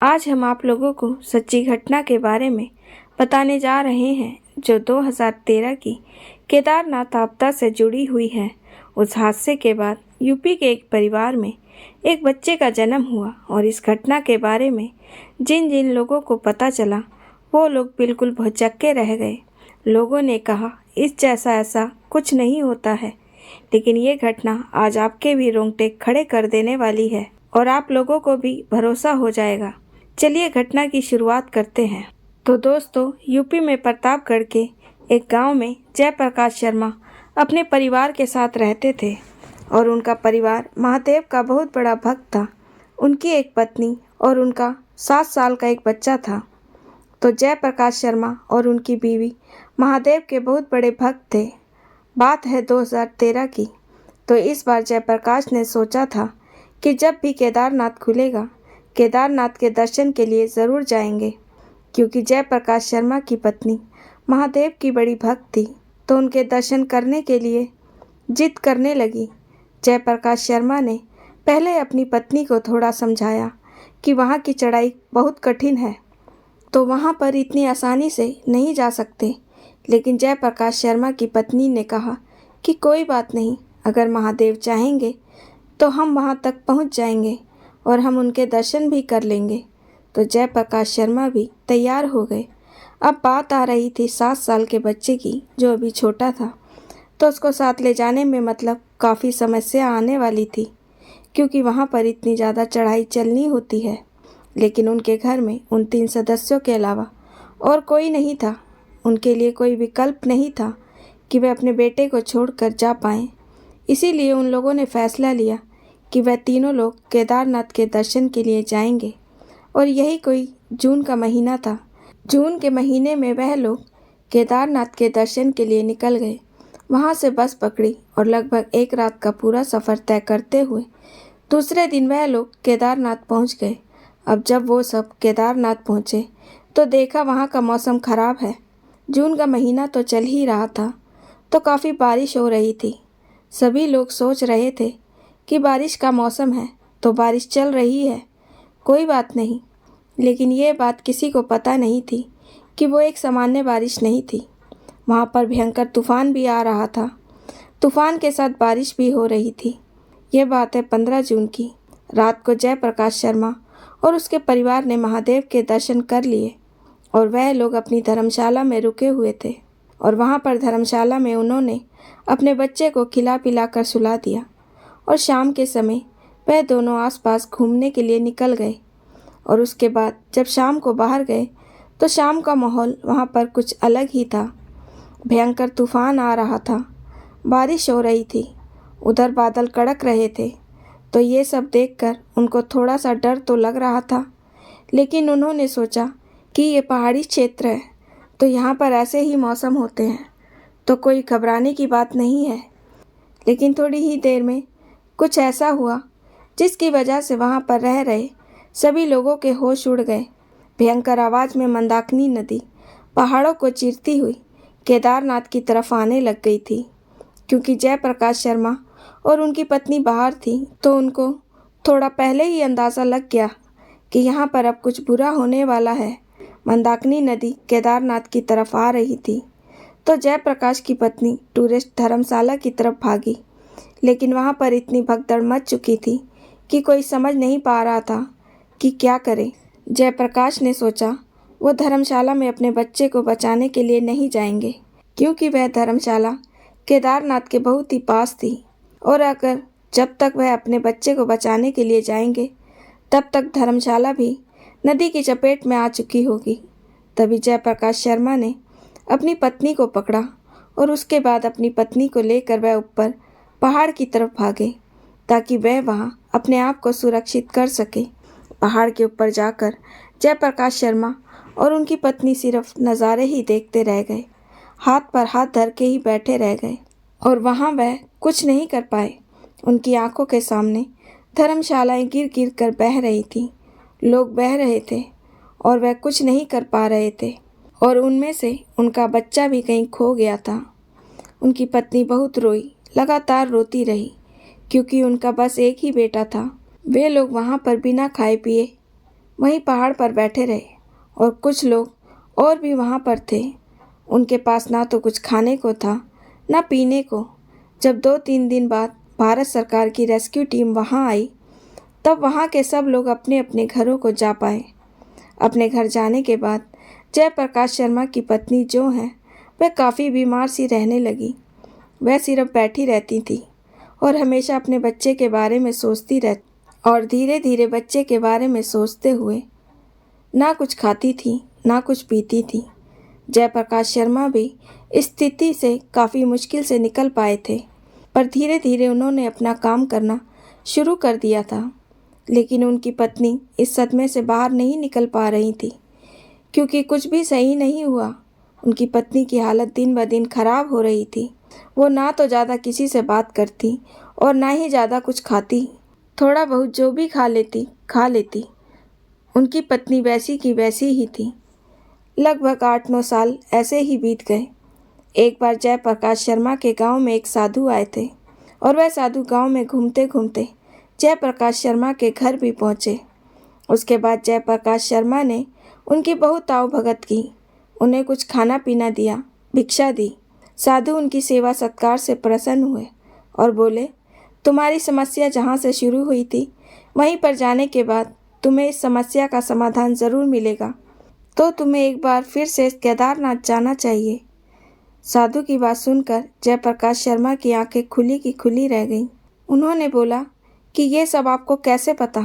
आज हम आप लोगों को सच्ची घटना के बारे में बताने जा रहे हैं जो 2013 की केदारनाथ आपदा से जुड़ी हुई है। उस हादसे के बाद यूपी के एक परिवार में एक बच्चे का जन्म हुआ और इस घटना के बारे में जिन जिन लोगों को पता चला वो लोग बिल्कुल भौचक्के रह गए। लोगों ने कहा इस जैसा ऐसा कुछ नहीं होता है, लेकिन ये घटना आज आपके भी रोंगटे खड़े कर देने वाली है और आप लोगों को भी भरोसा हो जाएगा। चलिए घटना की शुरुआत करते हैं। तो दोस्तों, यूपी में प्रतापगढ़ के एक गांव में जयप्रकाश शर्मा अपने परिवार के साथ रहते थे और उनका परिवार महादेव का बहुत बड़ा भक्त था। उनकी एक पत्नी और उनका 7 साल का एक बच्चा था। तो जयप्रकाश शर्मा और उनकी बीवी महादेव के बहुत बड़े भक्त थे। बात है 2013 की। तो इस बार जयप्रकाश ने सोचा था कि जब भी केदारनाथ खुलेगा, केदारनाथ के दर्शन के लिए ज़रूर जाएंगे, क्योंकि जयप्रकाश शर्मा की पत्नी महादेव की बड़ी भक्त थी। तो उनके दर्शन करने के लिए जिद करने लगी। जयप्रकाश शर्मा ने पहले अपनी पत्नी को थोड़ा समझाया कि वहाँ की चढ़ाई बहुत कठिन है, तो वहाँ पर इतनी आसानी से नहीं जा सकते। लेकिन जयप्रकाश शर्मा की पत्नी ने कहा कि कोई बात नहीं, अगर महादेव चाहेंगे तो हम वहाँ तक पहुँच जाएंगे और हम उनके दर्शन भी कर लेंगे। तो जयप्रकाश शर्मा भी तैयार हो गए। अब बात आ रही थी 7 साल के बच्चे की, जो अभी छोटा था। तो उसको साथ ले जाने में मतलब काफ़ी समस्या आने वाली थी, क्योंकि वहाँ पर इतनी ज़्यादा चढ़ाई चलनी होती है। लेकिन उनके घर में उन 3 सदस्यों के अलावा और कोई नहीं था। उनके लिए कोई विकल्प नहीं था कि वे अपने बेटे को छोड़कर जा पाएँ। इसीलिए उन लोगों ने फैसला लिया कि वह तीनों लोग केदारनाथ के दर्शन के लिए जाएंगे। और यही कोई जून का महीना था। जून के महीने में वह लोग केदारनाथ के दर्शन के लिए निकल गए। वहाँ से बस पकड़ी और लगभग 1 रात का पूरा सफ़र तय करते हुए दूसरे दिन वह लोग केदारनाथ पहुँच गए। अब जब वो सब केदारनाथ पहुँचे तो देखा वहाँ का मौसम ख़राब है। जून का महीना तो चल ही रहा था, तो काफ़ी बारिश हो रही थी। सभी लोग सोच रहे थे कि बारिश का मौसम है तो बारिश चल रही है, कोई बात नहीं। लेकिन ये बात किसी को पता नहीं थी कि वो एक सामान्य बारिश नहीं थी। वहाँ पर भयंकर तूफान भी आ रहा था। तूफान के साथ बारिश भी हो रही थी। ये बात है 15 जून की। रात को जयप्रकाश शर्मा और उसके परिवार ने महादेव के दर्शन कर लिए और वह लोग अपनी धर्मशाला में रुके हुए थे। और वहाँ पर धर्मशाला में उन्होंने अपने बच्चे को खिला पिला कर सुला दिया और शाम के समय वह दोनों आसपास घूमने के लिए निकल गए। और उसके बाद जब शाम को बाहर गए तो शाम का माहौल वहाँ पर कुछ अलग ही था। भयंकर तूफान आ रहा था, बारिश हो रही थी, उधर बादल कड़क रहे थे। तो ये सब देखकर उनको थोड़ा सा डर तो लग रहा था, लेकिन उन्होंने सोचा कि ये पहाड़ी क्षेत्र है तो यहाँ पर ऐसे ही मौसम होते हैं, तो कोई घबराने की बात नहीं है। लेकिन थोड़ी ही देर में कुछ ऐसा हुआ जिसकी वजह से वहाँ पर रह रहे सभी लोगों के होश उड़ गए। भयंकर आवाज़ में मंदाकिनी नदी पहाड़ों को चीरती हुई केदारनाथ की तरफ आने लग गई थी। क्योंकि जयप्रकाश शर्मा और उनकी पत्नी बाहर थी, तो उनको थोड़ा पहले ही अंदाज़ा लग गया कि यहाँ पर अब कुछ बुरा होने वाला है। मंदाकिनी नदी केदारनाथ की तरफ आ रही थी। तो जयप्रकाश की पत्नी टूरिस्ट धर्मशाला की तरफ भागी, लेकिन वहाँ पर इतनी भगदड़ मच चुकी थी कि कोई समझ नहीं पा रहा था कि क्या करे। जयप्रकाश ने सोचा वो धर्मशाला में अपने बच्चे को बचाने के लिए नहीं जाएंगे, क्योंकि वह धर्मशाला केदारनाथ के बहुत ही पास थी और अगर जब तक वह अपने बच्चे को बचाने के लिए जाएंगे तब तक धर्मशाला भी नदी की चपेट में आ चुकी होगी। तभी जयप्रकाश शर्मा ने अपनी पत्नी को पकड़ा और उसके बाद अपनी पत्नी को लेकर वह ऊपर पहाड़ की तरफ भागे ताकि वह वहाँ अपने आप को सुरक्षित कर सके। पहाड़ के ऊपर जाकर जयप्रकाश शर्मा और उनकी पत्नी सिर्फ नज़ारे ही देखते रह गए, हाथ पर हाथ धर के ही बैठे रह गए और वहाँ वह कुछ नहीं कर पाए। उनकी आंखों के सामने धर्मशालाएं गिर गिर कर बह रही थीं, लोग बह रहे थे और वह कुछ नहीं कर पा रहे थे और उनमें से उनका बच्चा भी कहीं खो गया था। उनकी पत्नी बहुत रोई, लगातार रोती रही, क्योंकि उनका बस एक ही बेटा था। वे लोग वहाँ पर बिना खाए पिए वहीं पहाड़ पर बैठे रहे और कुछ लोग और भी वहाँ पर थे। उनके पास ना तो कुछ खाने को था ना पीने को। जब 2-3 दिन बाद भारत सरकार की रेस्क्यू टीम वहाँ आई, तब वहाँ के सब लोग अपने अपने घरों को जा पाए। अपने घर जाने के बाद जयप्रकाश शर्मा की पत्नी जो है वह काफ़ी बीमार सी रहने लगी। वह सिर्फ बैठी रहती थी और हमेशा अपने बच्चे के बारे में सोचती रहती और धीरे धीरे बच्चे के बारे में सोचते हुए ना कुछ खाती थी ना कुछ पीती थी। जयप्रकाश शर्मा भी इस स्थिति से काफ़ी मुश्किल से निकल पाए थे, पर धीरे धीरे उन्होंने अपना काम करना शुरू कर दिया था। लेकिन उनकी पत्नी इस सदमे से बाहर नहीं निकल पा रही थी, क्योंकि कुछ भी सही नहीं हुआ। उनकी पत्नी की हालत दिन ब दिन खराब हो रही थी। वो ना तो ज़्यादा किसी से बात करती और ना ही ज़्यादा कुछ खाती। थोड़ा बहुत जो भी खा लेती। उनकी पत्नी वैसी की वैसी ही थी। लगभग 8-9 साल ऐसे ही बीत गए। एक बार जयप्रकाश शर्मा के गांव में एक साधु आए थे और वह साधु गांव में घूमते घूमते जयप्रकाश शर्मा के घर भी पहुंचे। उसके बाद जयप्रकाश शर्मा ने उनकी बहुत आवभगत की, उन्हें कुछ खाना पीना दिया, भिक्षा दी। साधु उनकी सेवा सत्कार से प्रसन्न हुए और बोले, तुम्हारी समस्या जहाँ से शुरू हुई थी वहीं पर जाने के बाद तुम्हें इस समस्या का समाधान ज़रूर मिलेगा, तो तुम्हें एक बार फिर से केदारनाथ जाना चाहिए। साधु की बात सुनकर जयप्रकाश शर्मा की आंखें खुली की खुली रह गईं। उन्होंने बोला कि ये सब आपको कैसे पता?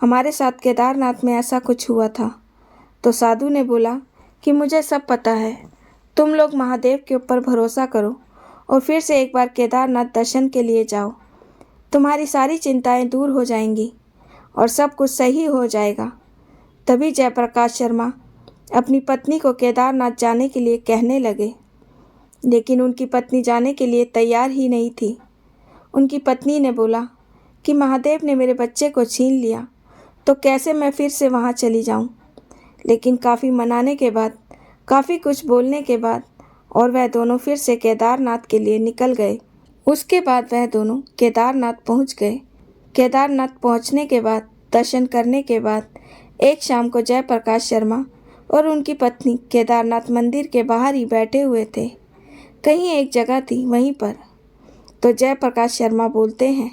हमारे साथ केदारनाथ में ऐसा कुछ हुआ था। तो साधु ने बोला कि मुझे सब पता है, तुम लोग महादेव के ऊपर भरोसा करो और फिर से एक बार केदारनाथ दर्शन के लिए जाओ। तुम्हारी सारी चिंताएं दूर हो जाएंगी और सब कुछ सही हो जाएगा। तभी जयप्रकाश शर्मा अपनी पत्नी को केदारनाथ जाने के लिए कहने लगे, लेकिन उनकी पत्नी जाने के लिए तैयार ही नहीं थी। उनकी पत्नी ने बोला कि महादेव ने मेरे बच्चे को छीन लिया, तो कैसे मैं फिर से वहाँ चली जाऊँ। लेकिन काफ़ी मनाने के बाद, काफ़ी कुछ बोलने के बाद और वह दोनों फिर से केदारनाथ के लिए निकल गए। उसके बाद वह दोनों केदारनाथ पहुँच गए। केदारनाथ पहुँचने के बाद, दर्शन करने के बाद एक शाम को जयप्रकाश शर्मा और उनकी पत्नी केदारनाथ मंदिर के बाहर ही बैठे हुए थे। कहीं एक जगह थी वहीं पर। तो जयप्रकाश शर्मा बोलते हैं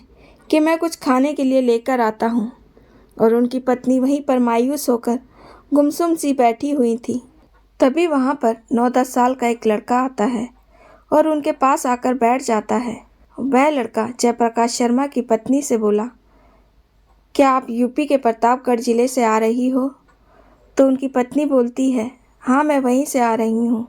कि मैं कुछ खाने के लिए लेकर आता हूँ, और उनकी पत्नी वहीं पर मायूस होकर गुमसुम सी बैठी हुई थी। तभी वहाँ पर 9-10 साल का एक लड़का आता है और उनके पास आकर बैठ जाता है। वह लड़का जयप्रकाश शर्मा की पत्नी से बोला, क्या आप यूपी के प्रतापगढ़ ज़िले से आ रही हो? तो उनकी पत्नी बोलती है, हाँ मैं वहीं से आ रही हूँ।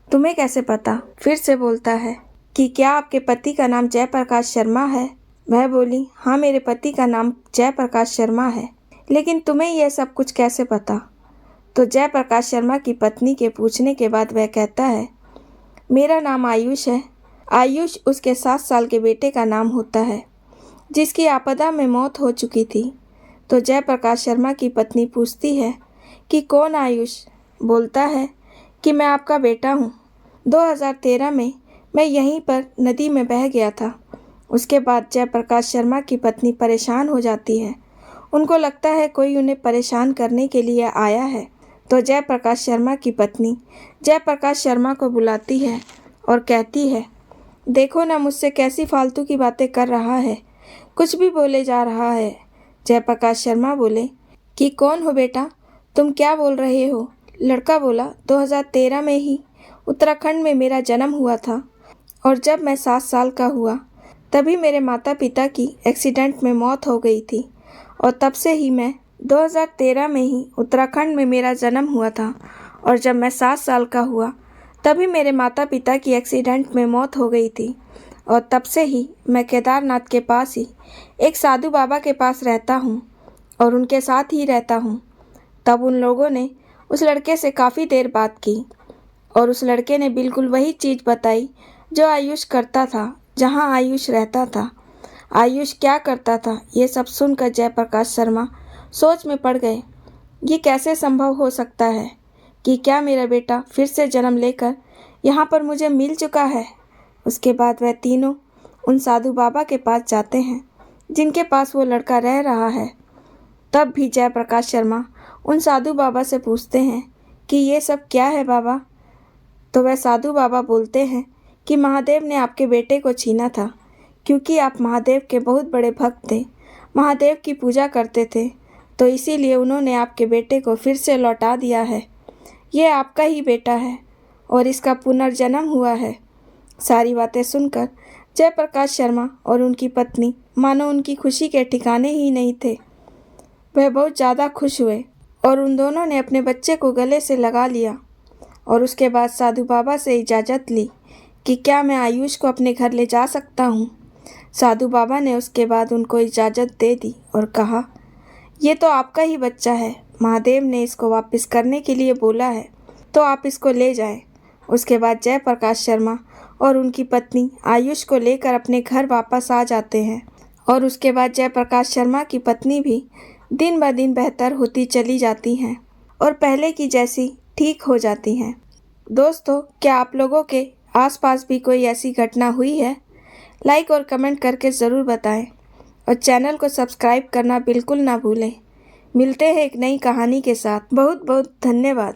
तुम्हें कैसे पता? फिर से बोलता है कि क्या आपके पति का नाम जयप्रकाश शर्मा है? वह बोली, हाँ मेरे पति का नाम जयप्रकाश शर्मा है, लेकिन तुम्हें यह सब कुछ कैसे पता? तो जयप्रकाश शर्मा की पत्नी के पूछने के बाद वह कहता है, मेरा नाम आयुष है। आयुष उसके 7 साल के बेटे का नाम होता है, जिसकी आपदा में मौत हो चुकी थी। तो जयप्रकाश शर्मा की पत्नी पूछती है कि कौन आयुष? बोलता है कि मैं आपका बेटा हूँ। 2013 में मैं यहीं पर नदी में बह गया था। उसके बाद जयप्रकाश शर्मा की पत्नी परेशान हो जाती है। उनको लगता है कोई उन्हें परेशान करने के लिए आया है। तो जयप्रकाश शर्मा की पत्नी जयप्रकाश शर्मा को बुलाती है और कहती है, देखो ना मुझसे कैसी फालतू की बातें कर रहा है, कुछ भी बोले जा रहा है। जयप्रकाश शर्मा बोले कि कौन हो बेटा, तुम क्या बोल रहे हो? लड़का बोला, 2013 में ही उत्तराखंड में मेरा जन्म हुआ था, और जब मैं 7 साल का हुआ तभी मेरे माता पिता की एक्सीडेंट में मौत हो गई थी, और तब से ही मैं 2013 में ही उत्तराखंड में मेरा जन्म हुआ था, और जब मैं 7 साल का हुआ तभी मेरे माता पिता की एक्सीडेंट में मौत हो गई थी, और तब से ही मैं केदारनाथ के पास ही एक साधु बाबा के पास रहता हूँ और उनके साथ ही रहता हूँ। तब उन लोगों ने उस लड़के से काफ़ी देर बात की और उस लड़के ने बिल्कुल वही चीज़ बताई जो आयुष करता था, जहाँ आयुष रहता था। आयुष क्या करता था, ये सब सुनकर जयप्रकाश शर्मा सोच में पड़ गए। ये कैसे संभव हो सकता है कि क्या मेरा बेटा फिर से जन्म लेकर यहाँ पर मुझे मिल चुका है? उसके बाद वह तीनों उन साधु बाबा के पास जाते हैं जिनके पास वो लड़का रह रहा है। तब भी जयप्रकाश शर्मा उन साधु बाबा से पूछते हैं कि ये सब क्या है बाबा। तो वह साधु बाबा बोलते हैं कि महादेव ने आपके बेटे को छीना था, क्योंकि आप महादेव के बहुत बड़े भक्त थे, महादेव की पूजा करते थे, तो इसीलिए उन्होंने आपके बेटे को फिर से लौटा दिया है। ये आपका ही बेटा है और इसका पुनर्जन्म हुआ है। सारी बातें सुनकर जयप्रकाश शर्मा और उनकी पत्नी मानो उनकी खुशी के ठिकाने ही नहीं थे। वह बहुत ज़्यादा खुश हुए और उन दोनों ने अपने बच्चे को गले से लगा लिया और उसके बाद साधु बाबा से इजाज़त ली कि क्या मैं आयुष को अपने घर ले जा सकता हूँ। साधु बाबा ने उसके बाद उनको इजाज़त दे दी और कहा, ये तो आपका ही बच्चा है, महादेव ने इसको वापस करने के लिए बोला है, तो आप इसको ले जाएं। उसके बाद जयप्रकाश शर्मा और उनकी पत्नी आयुष को लेकर अपने घर वापस आ जाते हैं और उसके बाद जयप्रकाश शर्मा की पत्नी भी दिन ब दिन बेहतर होती चली जाती हैं और पहले की जैसी ठीक हो जाती हैं। दोस्तों, क्या आप लोगों के आसपास भी कोई ऐसी घटना हुई है? लाइक और कमेंट करके ज़रूर बताएं और चैनल को सब्सक्राइब करना बिल्कुल ना भूलें। मिलते हैं एक नई कहानी के साथ। बहुत बहुत धन्यवाद।